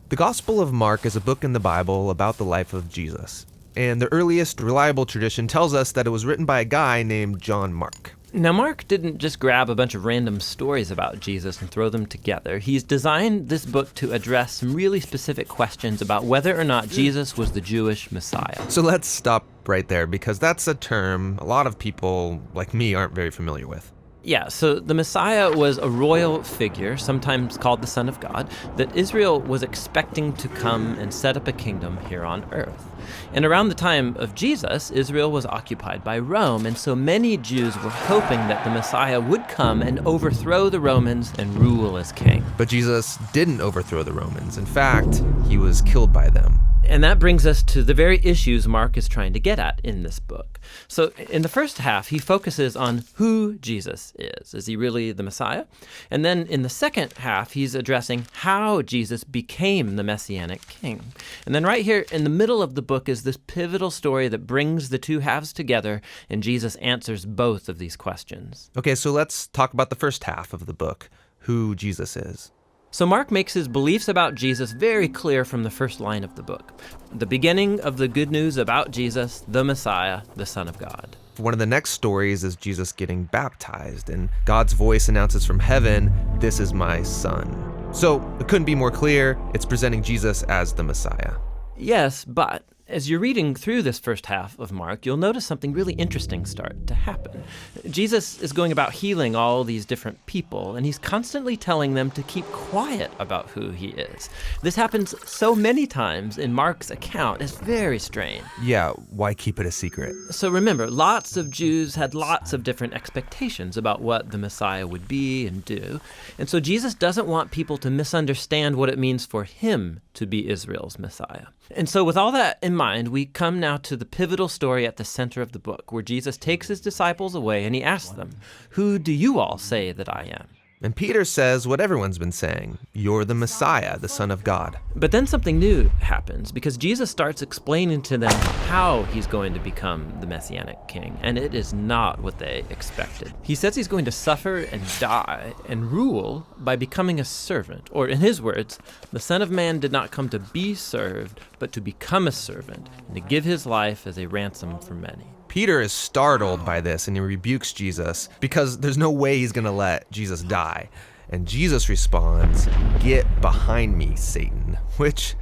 The Gospel of Mark is a book in the Bible about the life of Jesus. And the earliest reliable tradition tells us that it was written by a guy named John Mark. Now, Mark didn't just grab a bunch of random stories about Jesus and throw them together. He's designed this book to address some really specific questions about whether or not Jesus was the Jewish Messiah. So let's stop right there, because that's a term a lot of people like me aren't very familiar with. Yeah, so the Messiah was a royal figure, sometimes called the Son of God, that Israel was expecting to come and set up a kingdom here on earth. And around the time of Jesus, Israel was occupied by Rome, and so many Jews were hoping that the Messiah would come and overthrow the Romans and rule as king. But Jesus didn't overthrow the Romans. In fact, he was killed by them. And that brings us to the very issues Mark is trying to get at in this book. So in the first half, he focuses on who Jesus is. Is he really the Messiah? And then in the second half, he's addressing how Jesus became the Messianic king. And then right here in the middle of the book is this pivotal story that brings the two halves together, and Jesus answers both of these questions. Okay, so let's talk about the first half of the book, who Jesus is. So Mark makes his beliefs about Jesus very clear from the first line of the book. The beginning of the good news about Jesus, the Messiah, the Son of God. One of the next stories is Jesus getting baptized, and God's voice announces from heaven, "This is my son." So it couldn't be more clear. It's presenting Jesus as the Messiah. Yes, but as you're reading through this first half of Mark, you'll notice something really interesting start to happen. Jesus is going about healing all these different people, and he's constantly telling them to keep quiet about who he is. This happens so many times in Mark's account, it's very strange. Yeah, why keep it a secret? So remember, lots of Jews had lots of different expectations about what the Messiah would be and do. And so Jesus doesn't want people to misunderstand what it means for him to be Israel's Messiah. And so with all that in mind, we come now to the pivotal story at the center of the book, where Jesus takes his disciples away and he asks them, "Who do you all say that I am?" And Peter says what everyone's been saying, "You're the Messiah, the Son of God." But then something new happens, because Jesus starts explaining to them how he's going to become the Messianic king, and it is not what they expected. He says he's going to suffer and die and rule by becoming a servant, or in his words, the Son of Man did not come to be served, but to become a servant and to give his life as a ransom for many. Peter is startled by this and he rebukes Jesus because there's no way he's going to let Jesus die. And Jesus responds, "Get behind me, Satan," which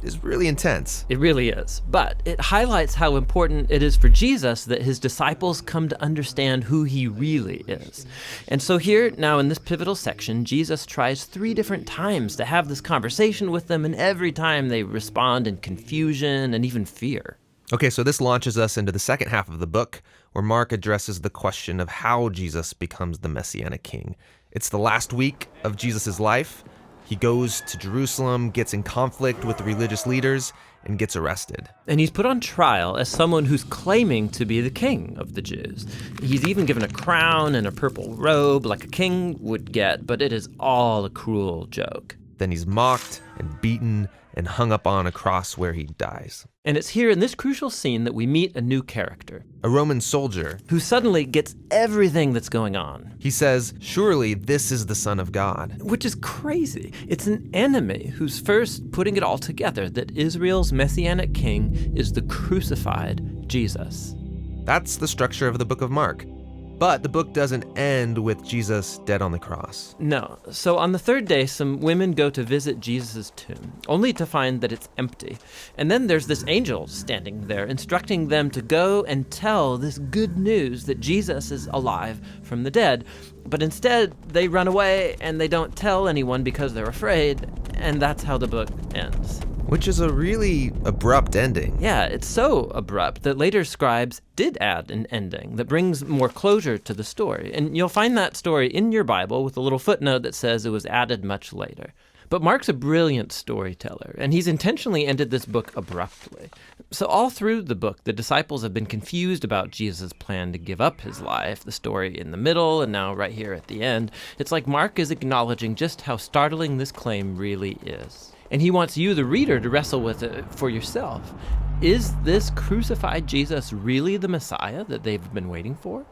is really intense. It really is. But it highlights how important it is for Jesus that his disciples come to understand who he really is. And so here, now in this pivotal section, Jesus tries 3 different times to have this conversation with them, and every time they respond in confusion and even fear. Okay, so this launches us into the second half of the book, where Mark addresses the question of how Jesus becomes the Messianic king. It's the last week of Jesus' life. He goes to Jerusalem, gets in conflict with the religious leaders, and gets arrested. And he's put on trial as someone who's claiming to be the king of the Jews. He's even given a crown and a purple robe like a king would get, but it is all a cruel joke. Then he's mocked and beaten and hung up on a cross where he dies. And it's here in this crucial scene that we meet a new character. A Roman soldier Who suddenly gets everything that's going on. He says, "Surely this is the Son of God." Which is crazy. It's an enemy who's first putting it all together that Israel's Messianic king is the crucified Jesus. That's the structure of the book of Mark. But the book doesn't end with Jesus dead on the cross. No. So on the third day, some women go to visit Jesus' tomb, only to find that it's empty. And then there's this angel standing there, instructing them to go and tell this good news that Jesus is alive from the dead. But instead, they run away and they don't tell anyone because they're afraid, and that's how the book ends. Which is a really abrupt ending. Yeah, it's so abrupt that later scribes did add an ending that brings more closure to the story. And you'll find that story in your Bible with a little footnote that says it was added much later. But Mark's a brilliant storyteller, and he's intentionally ended this book abruptly. So all through the book, the disciples have been confused about Jesus' plan to give up his life, the story in the middle, and now right here at the end. It's like Mark is acknowledging just how startling this claim really is. And he wants you, the reader, to wrestle with it for yourself. Is this crucified Jesus really the Messiah that they've been waiting for?